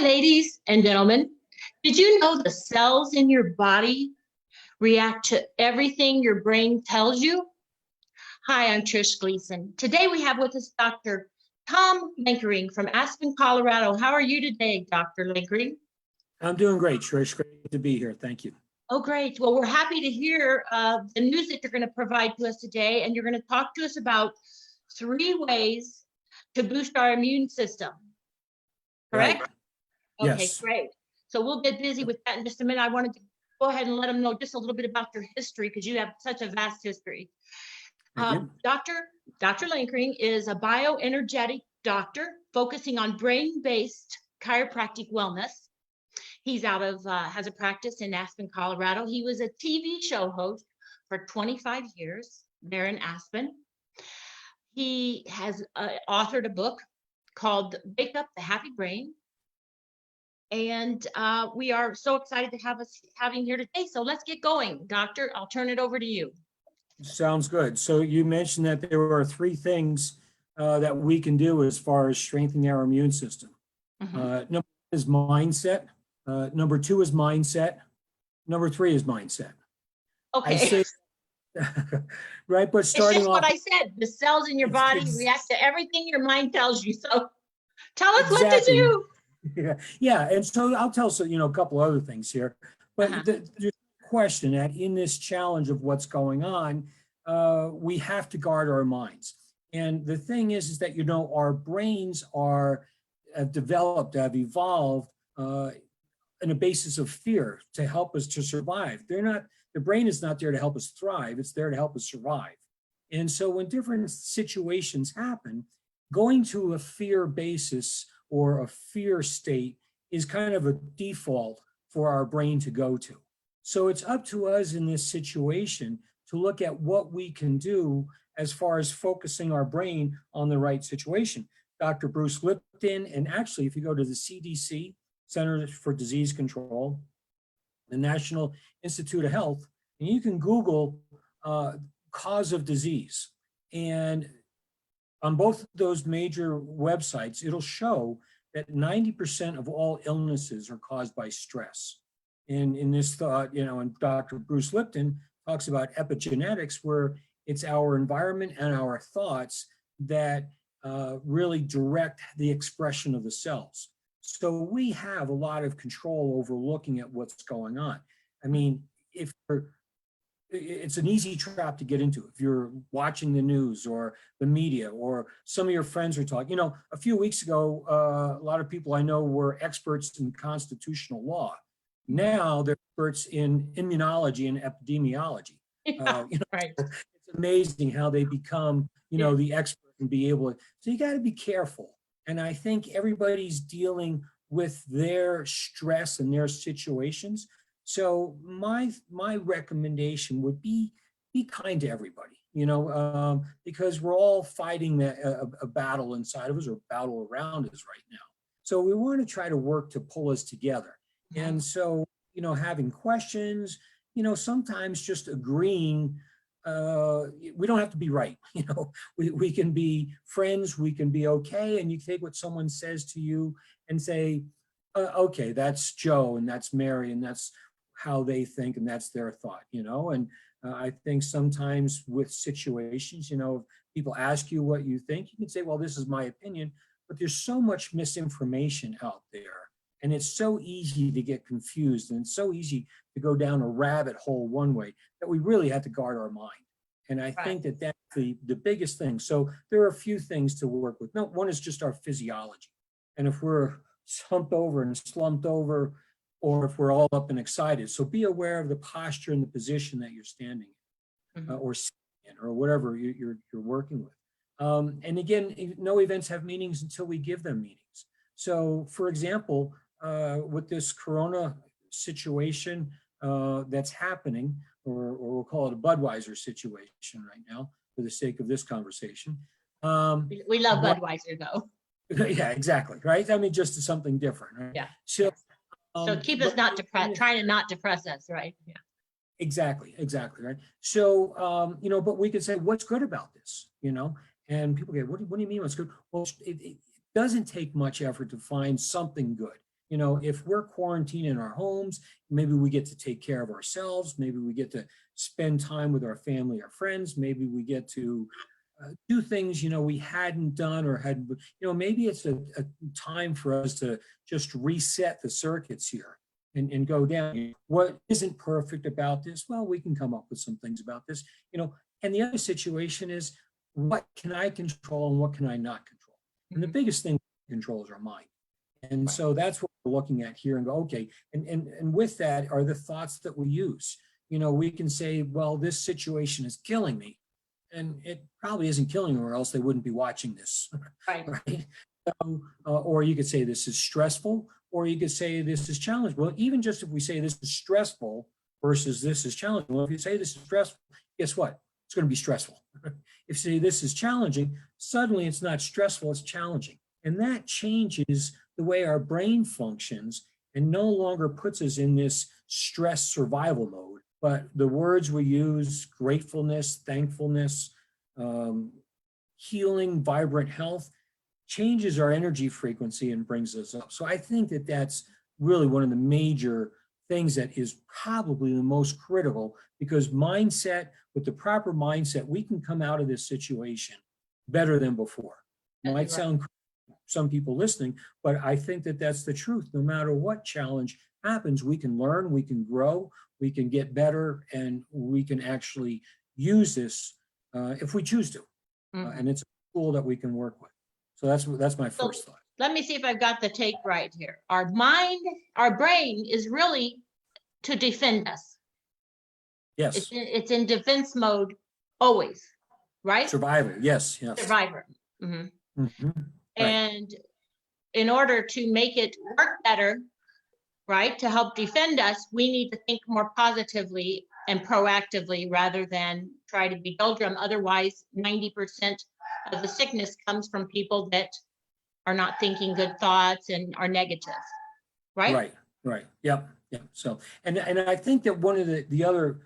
ladies and gentlemen. Did you know the cells in your body react to everything your brain tells you? Hi, I'm Trish Gleason. Today we have with us Dr. Tom Lankering from Aspen, Colorado. How are you today, Dr. Lankering? I'm doing great, Trish. Great to be here. Thank you. Oh, great. Well, we're happy to hear the news that you're going to provide to us today, and you're going to talk to us about 3 ways to boost our immune system. Correct? Right. Okay, Yes. great. So we'll get busy with that in just a minute. I wanted to go ahead and let them know just a little bit about your history because you have such a vast history. Dr. Lankering is a bioenergetic doctor focusing on brain-based chiropractic wellness. He's has a practice in Aspen, Colorado. He was a TV show host for 25 years there in Aspen. He has authored a book called Wake Up the Happy Brain. And we are so excited to have him here today. So let's get going. Doctor, I'll turn it over to you. Sounds good. So you mentioned that there are 3 things that we can do as far as strengthening our immune system. Number 1 is mindset. Number 2 is mindset. Number 3 is mindset. Okay. I say, right, but starting it's just off, what I said. The cells in your body react to everything your mind tells you. So tell us what to do. Yeah. And so I'll tell a couple other things here. But there's a question that in this challenge of what's going on, we have to guard our minds. And the thing is that, our brains have developed, have evolved on a basis of fear to help us to survive. The brain is not there to help us thrive. It's there to help us survive. And so when different situations happen, going to a fear basis or a fear state is kind of a default for our brain to go to. So it's up to us in this situation to look at what we can do as far as focusing our brain on the right situation. Dr. Bruce Lipton, and actually if you go to the CDC, Center for Disease Control, the National Institute of Health, and you can Google cause of disease. And on both of those major websites, it'll show that 90% of all illnesses are caused by stress. And in this thought, and Dr. Bruce Lipton talks about epigenetics, where it's our environment and our thoughts that really direct the expression of the cells. So we have a lot of control over looking at what's going on. I mean, it's an easy trap to get into if you're watching the news or the media or some of your friends are talking. A few weeks ago, a lot of people I know were experts in constitutional law. Now they're experts in immunology and epidemiology. Right. It's amazing how they become, the expert and be able to. So you got to be careful. And I think everybody's dealing with their stress and their situations. So my recommendation would be kind to everybody, because we're all fighting a battle inside of us or a battle around us right now. So we want to try to work to pull us together. And so, having questions, sometimes just agreeing, we don't have to be right. We can be friends, we can be okay. And you take what someone says to you and say, okay, that's Joe and that's Mary and that's how they think and that's their thought, and I think sometimes with situations, if people ask you what you think, you can say, well, this is my opinion, but there's so much misinformation out there and it's so easy to get confused and it's so easy to go down a rabbit hole one way that we really have to guard our mind. And I think that that's the biggest thing. So there are a few things to work with. No, one is just our physiology. And if we're humped over and slumped over, or if we're all up and excited. So be aware of the posture and the position that you're standing in or sitting in or whatever you're working with. And again, no events have meanings until we give them meanings. So for example, with this Corona situation that's happening, or we'll call it a Budweiser situation right now for the sake of this conversation. We love Budweiser though. Yeah, exactly. Right. I mean, just something different. Right? Yeah. So keep us not depressed, trying to not depress us, right? Yeah. Exactly, right? So, but we could say, what's good about this, and people go, what do you mean what's good? Well, it doesn't take much effort to find something good. You know, if we're quarantined in our homes, maybe we get to take care of ourselves. Maybe we get to spend time with our family or friends. Maybe we get to do things, you know, we hadn't done or had, you know, maybe it's a time for us to just reset the circuits here and go down. What isn't perfect about this? Well, we can come up with some things about this, you know, and the other situation is, what can I control and what can I not control? And the biggest thing we control is our mind. And so that's what we're looking at here and go, okay, and with that are the thoughts that we use. You know, we can say, well, this situation is killing me. And it probably isn't killing them, or else they wouldn't be watching this. Right. Right. So, or you could say this is stressful, or you could say this is challenging. Well, even just if we say this is stressful versus this is challenging, well, if you say this is stressful, guess what? It's going to be stressful. If you say this is challenging, suddenly it's not stressful, it's challenging. And that changes the way our brain functions and no longer puts us in this stress survival mode. But the words we use, gratefulness, thankfulness, healing, vibrant health, changes our energy frequency and brings us up. So I think that that's really one of the major things that is probably the most critical, because mindset, with the proper mindset, we can come out of this situation better than before. It might sound crazy to some people listening, but I think that that's the truth. No matter what challenge happens, we can learn, we can grow, we can get better, and we can actually use this if we choose to. And it's a tool that we can work with. So that's my first thought. Let me see if I've got the tape right here. Our mind, our brain is really to defend us. Yes. It's in defense mode always, right? Survivor. Yes. Yes. Survivor. Right. And in order to make it work better, right, to help defend us, we need to think more positively and proactively rather than try to be doldrum. Otherwise, 90% of the sickness comes from people that are not thinking good thoughts and are negative, right? Right. Yep. So, and I think that one of the other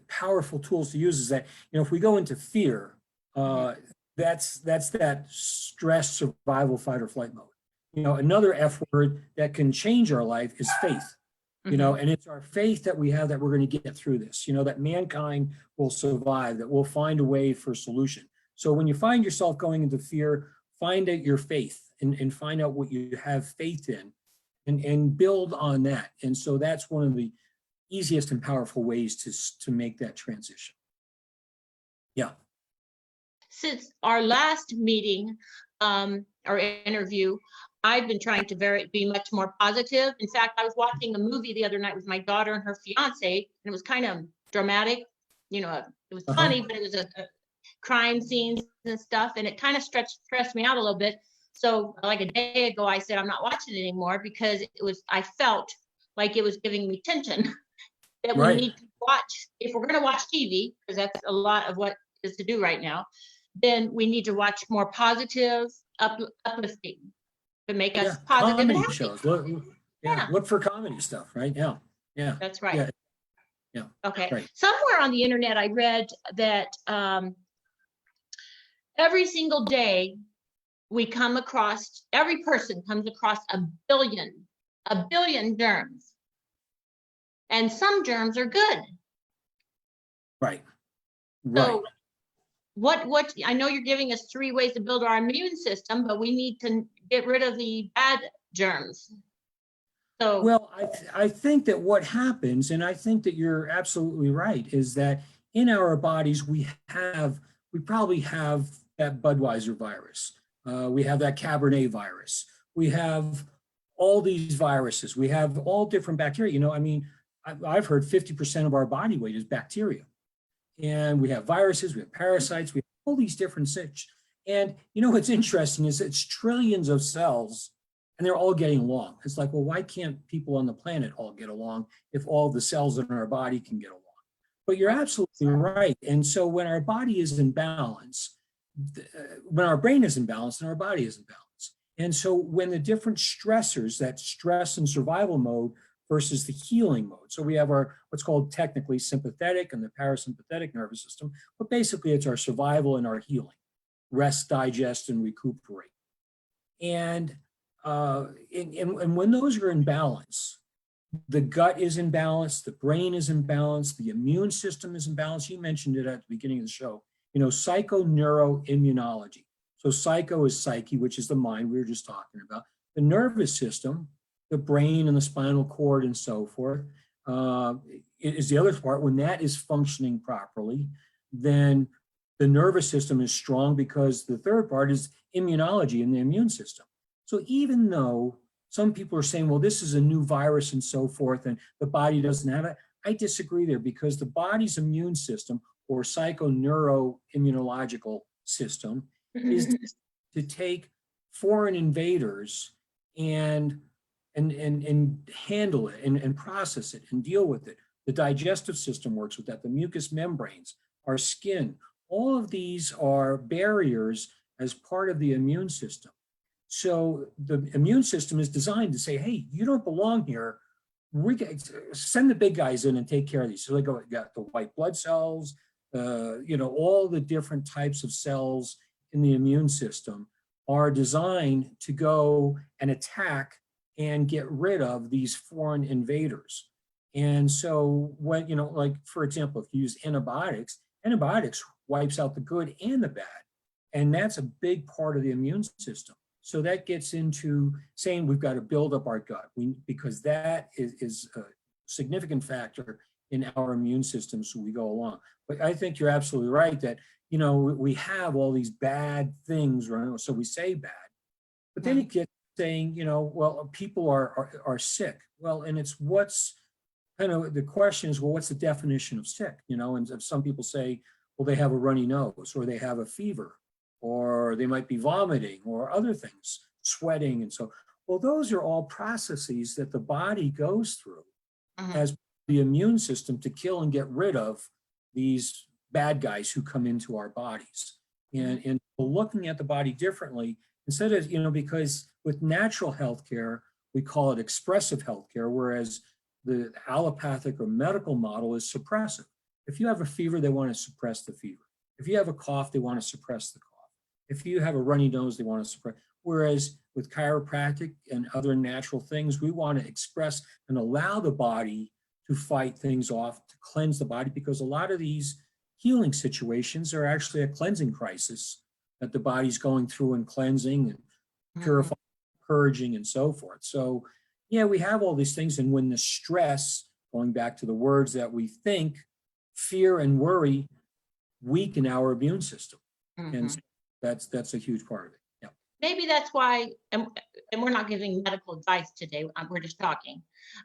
powerful tools to use is that, you know, if we go into fear, that's that stress, survival, fight or flight mode. You know, another F word that can change our life is faith. You know, and it's our faith that we have that we're going to get through this, you know, that mankind will survive, that we'll find a way for solution. So when you find yourself going into fear, find out your faith and find out what you have faith in and build on that. And so that's one of the easiest and powerful ways to make that transition. Yeah. Since our last meeting or interview, I've been trying to be much more positive. In fact, I was watching a movie the other night with my daughter and her fiance, and it was kind of dramatic. You know, it was funny, but it was a crime scenes and stuff, and it kind of stressed me out a little bit. So like a day ago, I said, I'm not watching it anymore because I felt like it was giving me tension that we need to watch. If we're going to watch TV, because that's a lot of what is to do right now, then we need to watch more positive, uplifting to make us positive comedy and happy. shows. Look for comedy stuff, right? Yeah. That's right. Yeah. Okay. Right. Somewhere on the internet, I read that every single day every person comes across a billion germs, and some germs are good. Right. So what I know you're giving us 3 ways to build our immune system, but we need to get rid of the bad germs. So, well, I think that what happens, and I think that you're absolutely right, is that in our bodies we probably have that Budweiser virus, we have that Cabernet virus, we have all these viruses, we have all different bacteria. You know, I mean, I've heard 50% of our body weight is bacteria. And we have viruses, we have parasites, we have all these different things. And you know what's interesting is it's trillions of cells and they're all getting along. It's like, well, why can't people on the planet all get along if all the cells in our body can get along? But you're absolutely right. And so when our body is in balance, when our brain is in balance, then our body is in balance. And so when the different stressors, that stress and survival mode versus the healing mode. So we have our what's called technically sympathetic and the parasympathetic nervous system, but basically it's our survival and our healing, rest, digest, and recuperate. And And when those are in balance, the gut is in balance, the brain is in balance, the immune system is in balance. You mentioned it at the beginning of the show, psychoneuroimmunology. So psycho is psyche, which is the mind we were just talking about. The nervous system, the brain and the spinal cord and so forth, is the other part. When that is functioning properly, then the nervous system is strong, because the third part is immunology and the immune system. So even though some people are saying, well, this is a new virus and so forth, and the body doesn't have it, I disagree there, because the body's immune system, or psychoneuroimmunological system, is to take foreign invaders and handle it and process it and deal with it. The digestive system works with that, the mucous membranes, our skin, all of these are barriers as part of the immune system. So the immune system is designed to say, hey, you don't belong here. We send the big guys in and take care of these. So they got the white blood cells, all the different types of cells in the immune system are designed to go and attack and get rid of these foreign invaders. And so when, like, for example, if you use antibiotics wipes out the good and the bad. And that's a big part of the immune system. So that gets into saying we've got to build up our gut, because that is a significant factor in our immune system as we go along. But I think you're absolutely right that, we have all these bad things, right? So we say bad, but then it gets saying, well, people are sick. Well, and it's what's kind of the question is, well, what's the definition of sick? And some people say, well, they have a runny nose, or they have a fever, or they might be vomiting, or other things, sweating. And so, well, those are all processes that the body goes through as the immune system to kill and get rid of these bad guys who come into our bodies. And looking at the body differently, instead of, because with natural healthcare, we call it expressive healthcare, whereas the allopathic or medical model is suppressive. If you have a fever, they want to suppress the fever. If you have a cough, they want to suppress the cough. If you have a runny nose, they want to suppress. Whereas with chiropractic and other natural things, we want to express and allow the body to fight things off, to cleanse the body, because a lot of these healing situations are actually a cleansing crisis that the body's going through and cleansing and purifying, purging, and so forth. So, yeah, we have all these things. And when the stress, going back to the words that we think, fear and worry weaken our immune system. And so that's a huge part of it. Yeah. Maybe that's why, and we're not giving medical advice today, we're just talking,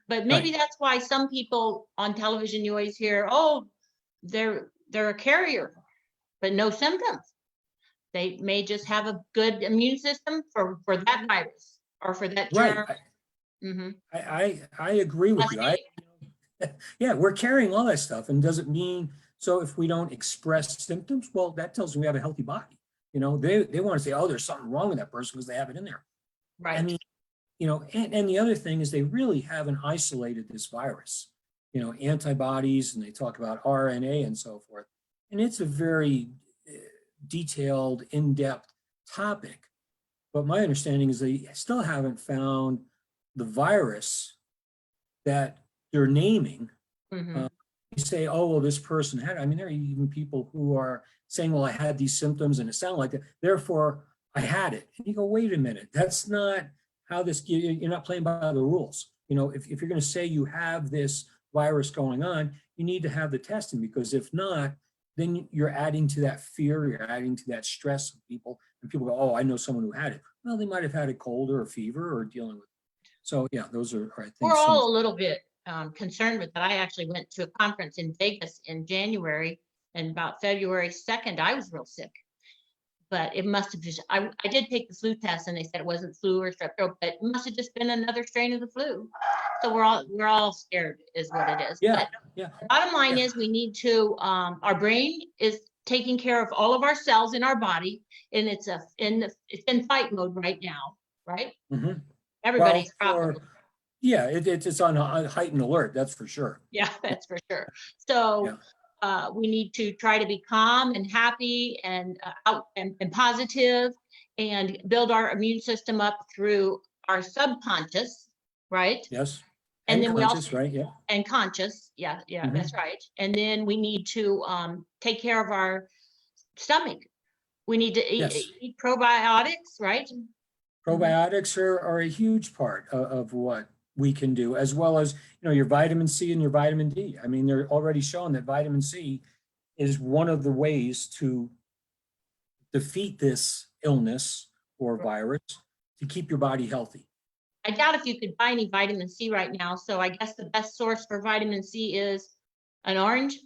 but maybe that's why some people on television, you always hear, oh, they're a carrier, but no symptoms. They may just have a good immune system for that virus or for that germ. Right. I agree with you. Yeah, we're carrying all that stuff, and does it mean, so if we don't express symptoms, well, that tells me we have a healthy body. They want to say, oh, there's something wrong with that person because they have it in there. Right. I mean, and the other thing is they really haven't isolated this virus, antibodies, and they talk about RNA and so forth. And it's a very detailed, in-depth topic. But my understanding is they still haven't found the virus that they're naming. You say, oh, well, this person had, there are even people who are saying, well, I had these symptoms and it sounded like that, therefore I had it. And you go, wait a minute, that's not how this, you're not playing by the rules. If you're going to say you have this virus going on, you need to have the testing, because if not, then you're adding to that fear, you're adding to that stress of people, and people go, oh, I know someone who had it. Well, they might have had a cold or a fever or dealing with it. So yeah, those are, I think, we're all a little bit concerned with that. I actually went to a conference in Vegas in January, and about February 2nd, I was real sick. But it must have just, I did take the flu test and they said it wasn't flu or strep throat, but it must have just been another strain of the flu. So we're all scared is what it is. Yeah, but yeah. The bottom line is we need to, our brain is taking care of all of our cells in our body, and it's in fight mode right now, right? Everybody's probably. Yeah, it's on a heightened alert, that's for sure. Yeah, that's for sure. So we need to try to be calm and happy and positive, and build our immune system up through our subconscious, right? Yes. And And then we also, conscious, right? Yeah. and conscious, yeah, Mhm. that's right. And then we need to take care of our stomach. We need to Yes. eat probiotics, right? Mhm. Probiotics are a huge part of what we can do, as well as, your vitamin C and your vitamin D. I mean, they're already shown that vitamin C is one of the ways to defeat this illness or virus to keep your body healthy. I doubt if you could buy any vitamin C right now. So I guess the best source for vitamin C is an orange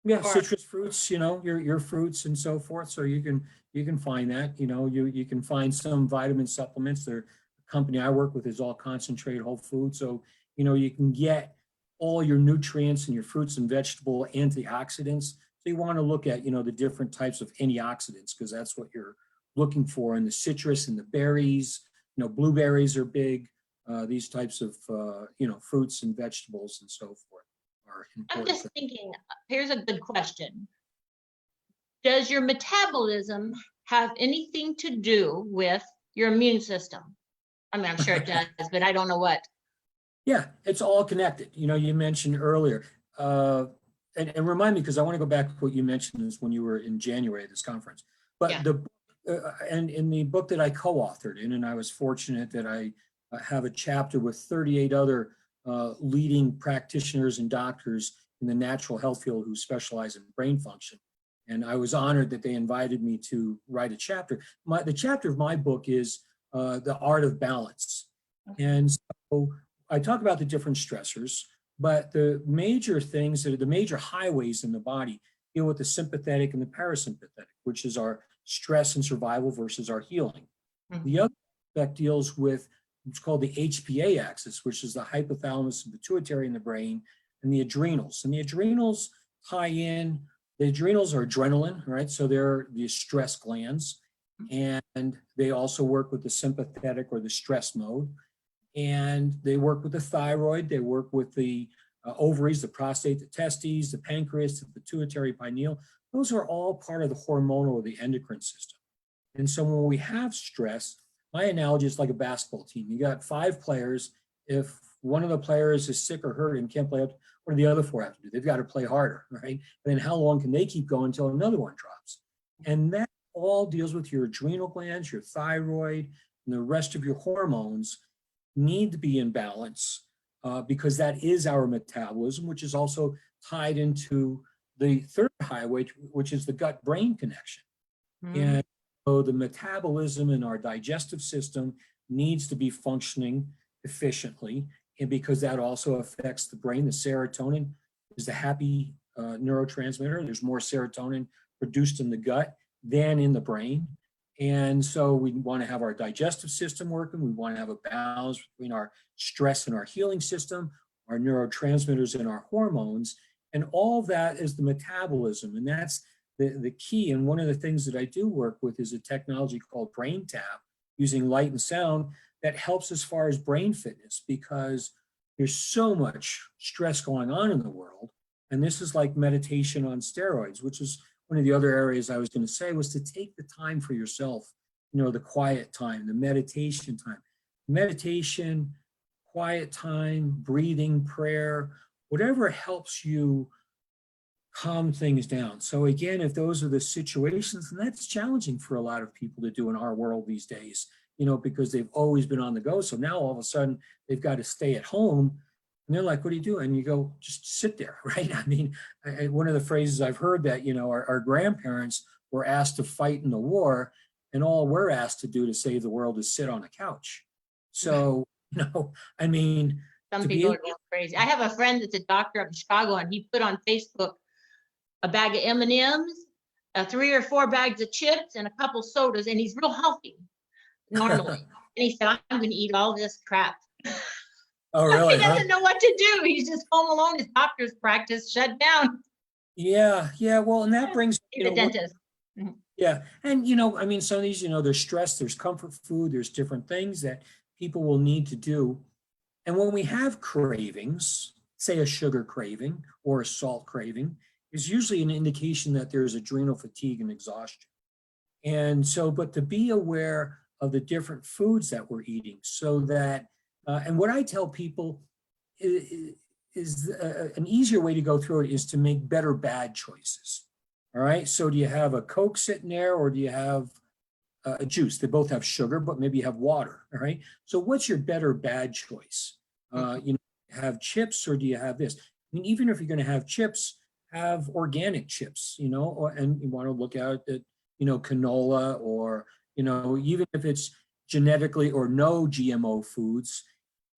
Yeah, or citrus fruits, your fruits and so forth. So you can find that. You can find some vitamin supplements. The company I work with is all concentrated whole food. So, you can get all your nutrients in your fruits and vegetable antioxidants. So you want to look at, the different types of antioxidants, because that's what you're looking for in the citrus and the berries. Blueberries are big. These types of, fruits and vegetables and so forth are I'm important. just thinking, here's a good question. Does your metabolism have anything to do with your immune system? I mean, I'm sure it does, but I don't know what. Yeah, it's all connected. You mentioned earlier, and remind me, because I want to go back to what you mentioned is when you were in January at this conference. But Yeah. and in the book that I co-authored in, and I was fortunate that I have a chapter with 38 other leading practitioners and doctors in the natural health field who specialize in brain function. And I was honored that they invited me to write a chapter. The chapter of my book is The Art of Balance. And so I talk about the different stressors, but the major things that are the major highways in the body deal with the sympathetic and the parasympathetic, which is our stress and survival versus our healing. The other aspect deals with what's called the HPA axis, which is the hypothalamus and pituitary in the brain, and the adrenals. And the adrenals tie in, the adrenals are adrenaline, right? So they're the stress glands, and they also work with the sympathetic or the stress mode. And they work with the thyroid, they work with the ovaries, the prostate, the testes, the pancreas, the pituitary, pineal. Those are all part of the hormonal or the endocrine system. And so when we have stress, my analogy is like a basketball team. You got 5 players. If one of the players is sick or hurt and can't play up, what do the other 4 have to do? They've got to play harder, right? And then how long can they keep going until another one drops? And that all deals with your adrenal glands, your thyroid, and the rest of your hormones need to be in balance, because that is our metabolism, which is also tied into the third highway, which is the gut-brain connection. And so the metabolism in our digestive system needs to be functioning efficiently, and because that also affects the brain. The serotonin is the happy neurotransmitter. There's more serotonin produced in the gut than in the brain. And so we want to have our digestive system working. We want to have a balance between our stress and our healing system, our neurotransmitters and our hormones. And all that is the metabolism. And that's the key. And one of the things that I do work with is a technology called Brain Tap, using light and sound, that helps as far as brain fitness, because there's so much stress going on in the world. And this is like meditation on steroids, which is one of the other areas I was going to say, was to take the time for yourself, the quiet time, the meditation time. Meditation, quiet time, breathing, prayer, whatever helps you calm things down. So again, if those are the situations, and that's challenging for a lot of people to do in our world these days, because they've always been on the go. So now all of a sudden they've got to stay at home. And they're like, what do you do? And you go, just sit there, right? I mean, one of the phrases I've heard that, our grandparents were asked to fight in the war, and all we're asked to do to save the world is sit on a couch. So, I mean, Some people are going crazy. I have a friend that's a doctor up in Chicago, and he put on Facebook a bag of M&Ms, 3 or 4 bags of chips, and a couple sodas, and he's real healthy normally. And he said, I'm going to eat all this crap. Oh, really? He doesn't know what to do. He's just home alone. His doctor's practice shut down. Yeah. Well, and that brings, He's a dentist. Yeah. And, I mean, some of these, there's stress, there's comfort food, there's different things that people will need to do. And when we have cravings, say a sugar craving or a salt craving, is usually an indication that there's adrenal fatigue and exhaustion. And so, but to be aware of the different foods that we're eating, so that, and what I tell people is an easier way to go through it is to make better bad choices. All right. So do you have a Coke sitting there, or do you have a juice? They both have sugar, but maybe you have water. All right. So what's your better bad choice? You know, have chips, or do you have this? I mean, even if you're going to have chips, have organic chips, you know, and you want to look out at, you know, canola, or, you know, even if it's genetically or no GMO foods,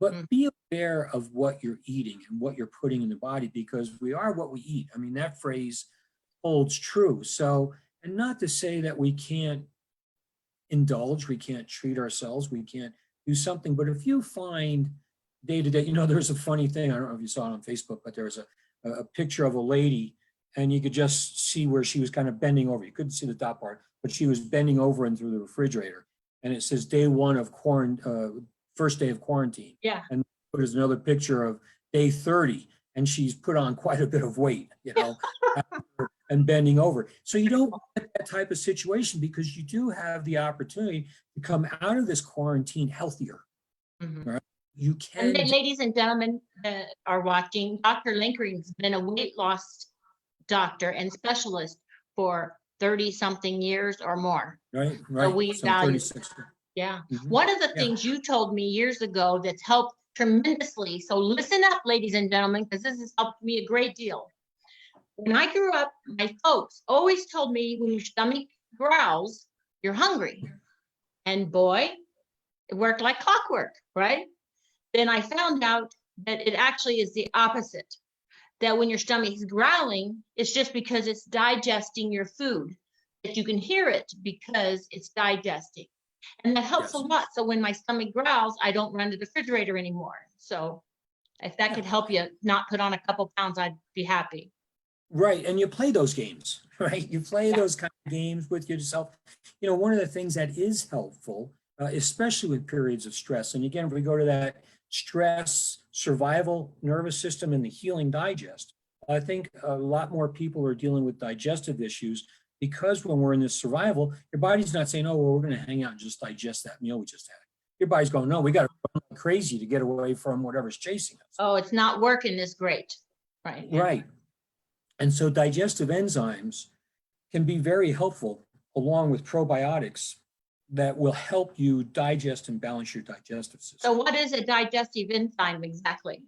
but be aware of what you're eating and what you're putting in the body, because we are what we eat. I mean, that phrase holds true. So, and not to say that we can't indulge, we can't treat ourselves, we can't do something, but if you find day to day, you know, there's a funny thing, I don't know if you saw it on Facebook, but there was a picture of a lady, and you could just see where she was kind of bending over. You couldn't see the top part, but she was bending over and through the refrigerator. And it says day one of first day of quarantine. Yeah. And there's another picture of day 30, and she's put on quite a bit of weight, you know, and bending over. So you don't want that type of situation, because you do have the opportunity to come out of this quarantine healthier. Right? You can. And then, ladies and gentlemen that are watching, Dr. Lankering's been a weight loss doctor and specialist for 30-something years or more. Right. So we value. 36. Yeah. One of the things you told me years ago that's helped tremendously. So listen up, ladies and gentlemen, because this has helped me a great deal. When I grew up, my folks always told me, when your stomach growls, you're hungry. And boy, it worked like clockwork, right? Then I found out that it actually is the opposite. That when your stomach is growling, it's just because it's digesting your food. That you can hear it because it's digesting. And that helps a lot. So when my stomach growls, I don't run to the refrigerator anymore. So if that could help you not put on a couple pounds, I'd be happy. Right. And you play those games, right? You play those kind of games with yourself. You know, one of the things that is helpful, especially with periods of stress. And again, if we go to that stress, survival, nervous system, and the healing digest, I think a lot more people are dealing with digestive issues, because when we're in this survival, your body's not saying, oh, well, we're going to hang out and just digest that meal we just had. Your body's going, no, we got to run like crazy to get away from whatever's chasing us. Oh, it's not working this great. Right. Right. And so digestive enzymes can be very helpful, along with probiotics, that will help you digest and balance your digestive system. So what is a digestive enzyme exactly?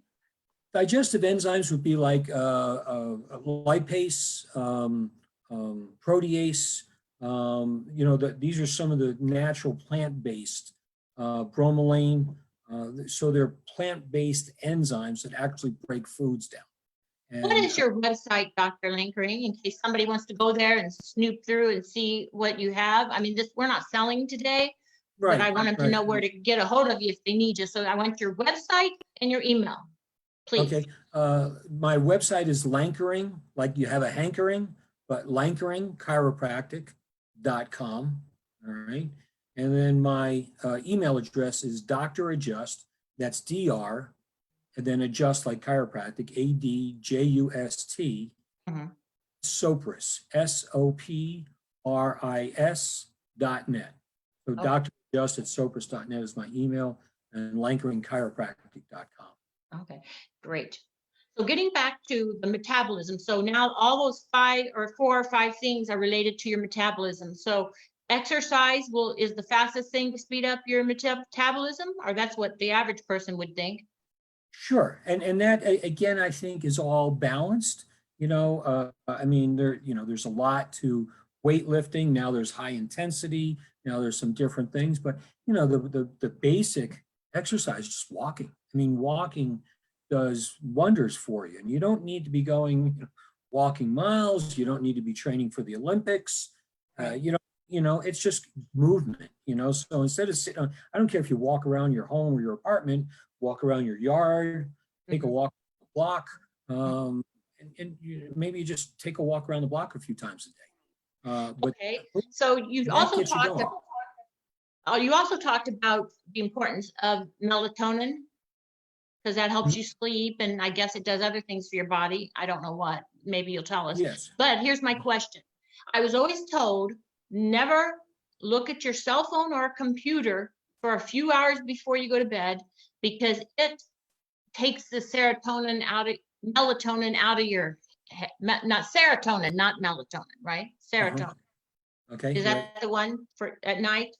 Digestive enzymes would be like lipase, protease. You know, these are some of the natural plant-based, bromelain. So they're plant-based enzymes that actually break foods down. And what is your website, Dr. Lankering, in case somebody wants to go there and snoop through and see what you have? I mean, we're not selling today, but I want them to know where to get a hold of you if they need you. So I want your website and your email, please. Okay. My website is Lankering, like you have a hankering, but lankeringchiropractic.com. All right. And then my email address is dradjust, that's DR, and then adjust like chiropractic, ADJUST, Sopris, SOPRIS.net. So Dr. Adjust at Sopris.net is my email, and lankeringchiropractic.com. Okay, great. So getting back to the metabolism. So now all those 4 or 5 things are related to your metabolism. So exercise is the fastest thing to speed up your metabolism, or that's what the average person would think. Sure. And that, again, I think is all balanced. You know, I mean, there's a lot to weightlifting. Now there's high intensity. Now there's some different things, but you know, the basic exercise, just walking. I mean, walking does wonders for you, and you don't need to be going walking miles. You don't need to be training for the Olympics. You know, it's just movement, you know. So instead of sitting on, I don't care if you walk around your home or your apartment, walk around your yard, take a walk on the block, and maybe you just take a walk around the block a few times a day. But okay. So you also talked about the importance of melatonin, because that helps you sleep, and I guess it does other things for your body. I don't know what. Maybe you'll tell us. Yes. But here's my question. I was always told never look at your cell phone or computer for a few hours before you go to bed, because it takes the melatonin out of your head. Not serotonin, not melatonin, right? Serotonin. Okay, Is right. that the one for at night?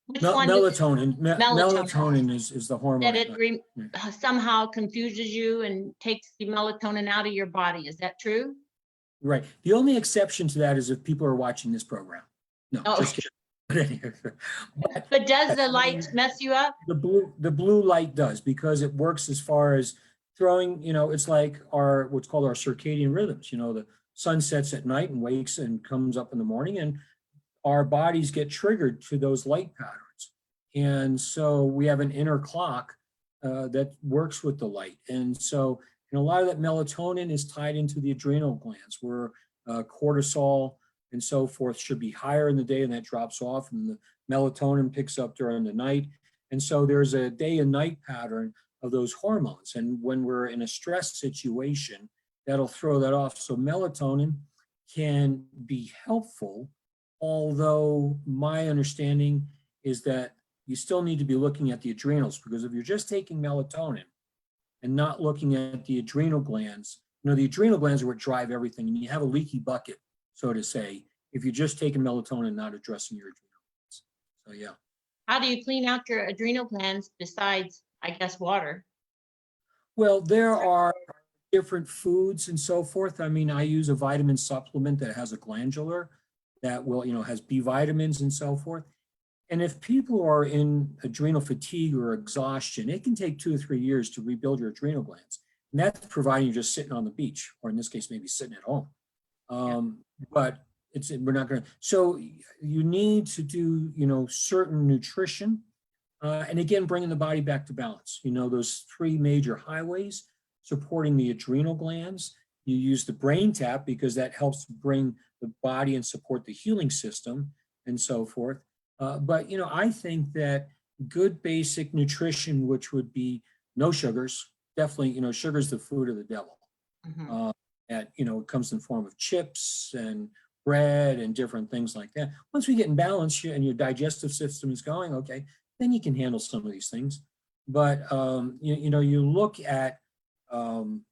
Which Mel one? melatonin. Melatonin. Melatonin is the hormone. That it somehow confuses you and takes the melatonin out of your body. Is that true? Right. The only exception to that is if people are watching this program. No, Oh, just kidding. but does the I mean, light mess you up? the blue light does, because it works as far as throwing, it's like our what's called our circadian rhythms. The sun sets at night and wakes and comes up in the morning, and our bodies get triggered to those light patterns. And so we have an inner clock that works with the light. And so, a lot of that melatonin is tied into the adrenal glands, where cortisol and so forth should be higher in the day, and that drops off, and the melatonin picks up during the night. And so there's a day and night pattern of those hormones. And when we're in a stress situation, that'll throw that off. So melatonin can be helpful, although my understanding is that you still need to be looking at the adrenals, because if you're just taking melatonin and not looking at the adrenal glands, the adrenal glands are what drive everything, and you have a leaky bucket, so to say, if you're just taking melatonin and not addressing your adrenal glands. So yeah. How do you clean out your adrenal glands besides, I guess, water? Well, there are different foods and so forth. I mean, I use a vitamin supplement that has a glandular that will, has B vitamins and so forth. And if people are in adrenal fatigue or exhaustion, it can take 2 or 3 years to rebuild your adrenal glands. And that's providing you're just sitting on the beach, or in this case, maybe sitting at home. But we're not going to. So you need to do, certain nutrition. And again, bringing the body back to balance. Those 3 major highways supporting the adrenal glands. You use the brain tap because that helps bring the body and support the healing system and so forth. But, I think that good basic nutrition, which would be no sugars, definitely, sugar's the food of the devil. Mm-hmm. It comes in the form of chips and bread and different things like that. Once we get in balance and your digestive system is going, okay, then you can handle some of these things. But, you look at, I'm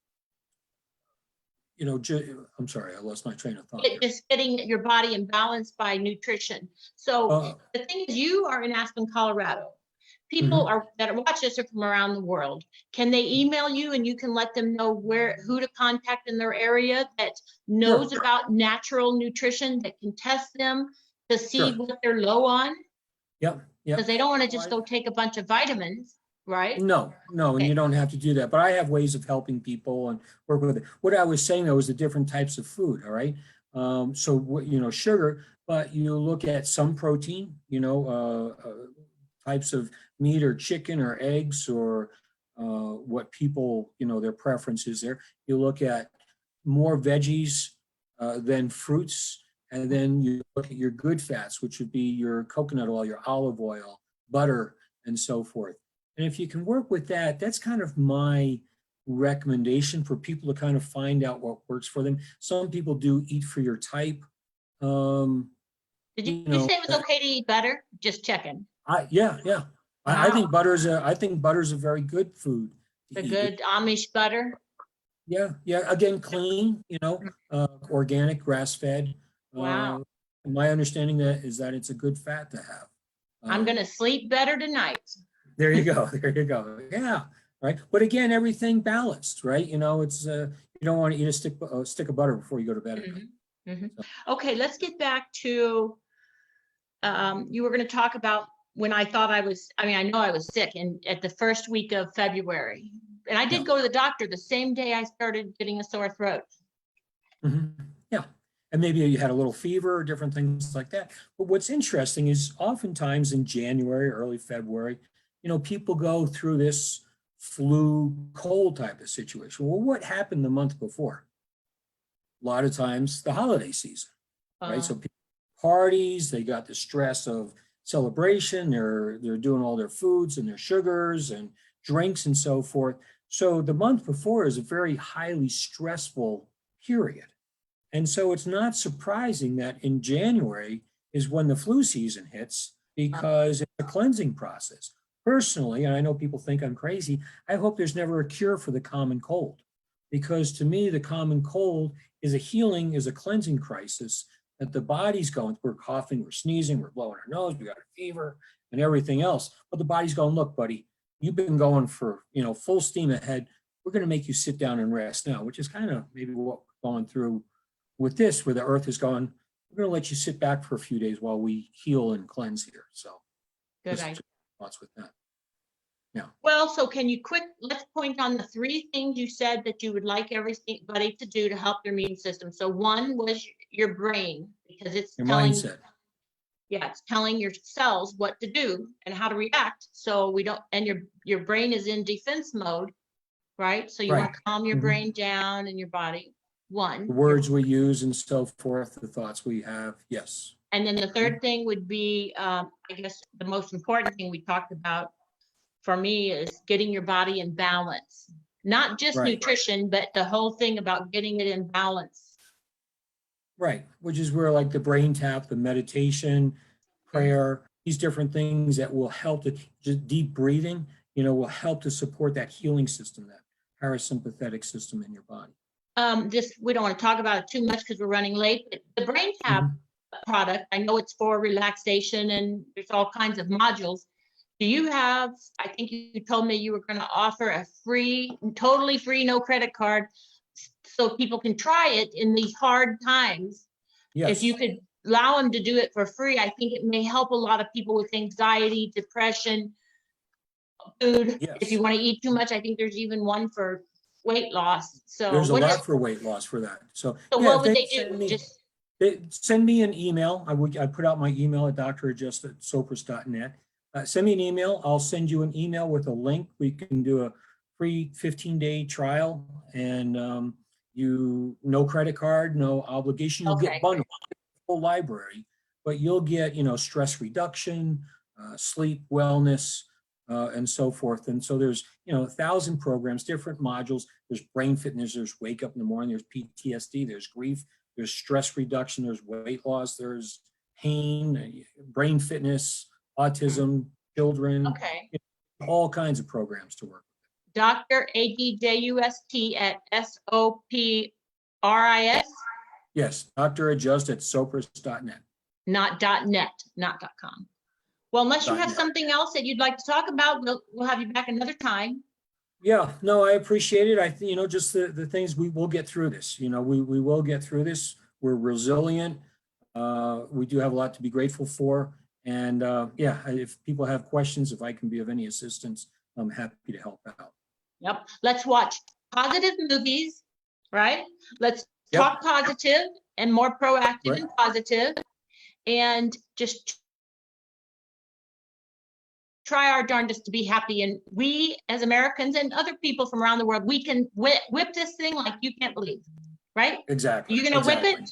sorry, I lost my train of thought. Just getting your body in balance by nutrition. So the thing is, you are in Aspen, Colorado. People that watch this are from around the world. Can they email you and you can let them know who to contact in their area that knows about natural nutrition, that can test them to see what they're low on? Yep. Because they don't want to just go take a bunch of vitamins, right? No, and you don't have to do that. But I have ways of helping people and work with it. What I was saying, though, is the different types of food, all right? So, sugar, but you look at some protein, types of meat or chicken or eggs or what people, their preference is there. You look at more veggies than fruits. And then you look at your good fats, which would be your coconut oil, your olive oil, butter, and so forth. And if you can work with that, that's kind of my recommendation for people to kind of find out what works for them. Some people do eat for your type. Did you say it was okay to eat butter? Just checking. Yeah. I think butter's a very good food. The good Amish butter. Yeah. Again, clean, organic, grass-fed. Wow. My understanding is that it's a good fat to have. I'm going to sleep better tonight. There you go. Yeah. Right. But again, everything balanced, right? It's you don't want to eat a stick of butter before you go to bed. So. Okay, let's get back to you were going to talk about when I thought I know I was sick at the first week of February. And I did go to the doctor the same day I started getting a sore throat. Yeah. And maybe you had a little fever or different things like that. But what's interesting is oftentimes in January, early February, people go through this flu cold type of situation. Well, what happened the month before? A lot of times the holiday season, right? So people parties, they got the stress of celebration, they're doing all their foods and their sugars and drinks and so forth. So the month before is a very highly stressful period. And so it's not surprising that in January, is when the flu season hits, because it's a cleansing process. Personally, and I know people think I'm crazy, I hope there's never a cure for the common cold, because to me, the common cold is a cleansing crisis that the body's going, we're coughing, we're sneezing, we're blowing our nose, we got a fever and everything else. But the body's going, look, buddy, you've been going for, full steam ahead. We're going to make you sit down and rest now, which is kind of maybe what we're going through with this, where the earth is going, we're going to let you sit back for a few days while we heal and cleanse here. So Good idea. thoughts with that. Yeah. Well, so let's point on the 3 things you said that you would like everybody to do to help their immune system. So one was your brain, because it's Your telling, mindset. it's telling your cells what to do and how to react. So your brain is in defense mode, right? So you want to calm your brain down and your body. One. The words we use and so forth, the thoughts we have. Yes. And then the third thing would be, I guess the most important thing we talked about for me is getting your body in balance, not just nutrition, but the whole thing about getting it in balance. Right. Which is where like the brain tap, the meditation, prayer, these different things that will help to just deep breathing, will help to support that healing system, that parasympathetic system in your body. We don't want to talk about it too much because we're running late, but the brain tap product, I know it's for relaxation and there's all kinds of modules. Do you have, I think you told me you were going to offer a totally free, no credit card, so people can try it in these hard times. Yes. If you could allow them to do it for free, I think it may help a lot of people with anxiety, depression, food. Yes. If you want to eat too much, I think there's even one for weight loss. So there's a lot for weight loss for that. So what would they do? Send me an email. I put out my email at dradjust@sopris.net. Send me an email. I'll send you an email with a link. We can do a free 15-day trial, and no credit card, no obligation. You'll get bundled full library, but you'll get stress reduction, sleep, wellness, and so forth. And so there's 1,000 programs, different modules. There's brain fitness, there's wake up in the morning, there's PTSD, there's grief, there's stress reduction, there's weight loss, there's pain, brain fitness, autism, children, all kinds of programs to work with. Dr. ADJUST at SOPRIS? Yes, dradjust@sopris.net. Not .net, not .com. Well, unless you have something else that you'd like to talk about, we'll have you back another time. Yeah, no, I appreciate it. I think, just the things we will get through this. We will get through this. We're resilient. We do have a lot to be grateful for. And if people have questions, if I can be of any assistance, I'm happy to help out. Yep. Let's watch positive movies, right? Let's talk positive and more proactive and positive, and just try our darndest to be happy. And we as Americans and other people from around the world, we can whip this thing like you can't believe, right? Exactly. You're going to whip it?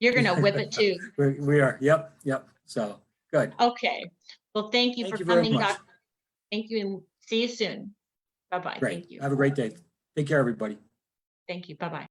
You're going to whip it too. We are. Yep. So good. Okay. Well, thank you for coming, Doctor. Thank you, and see you soon. Bye-bye. Great. Thank you. Have a great day. Take care, everybody. Thank you. Bye-bye.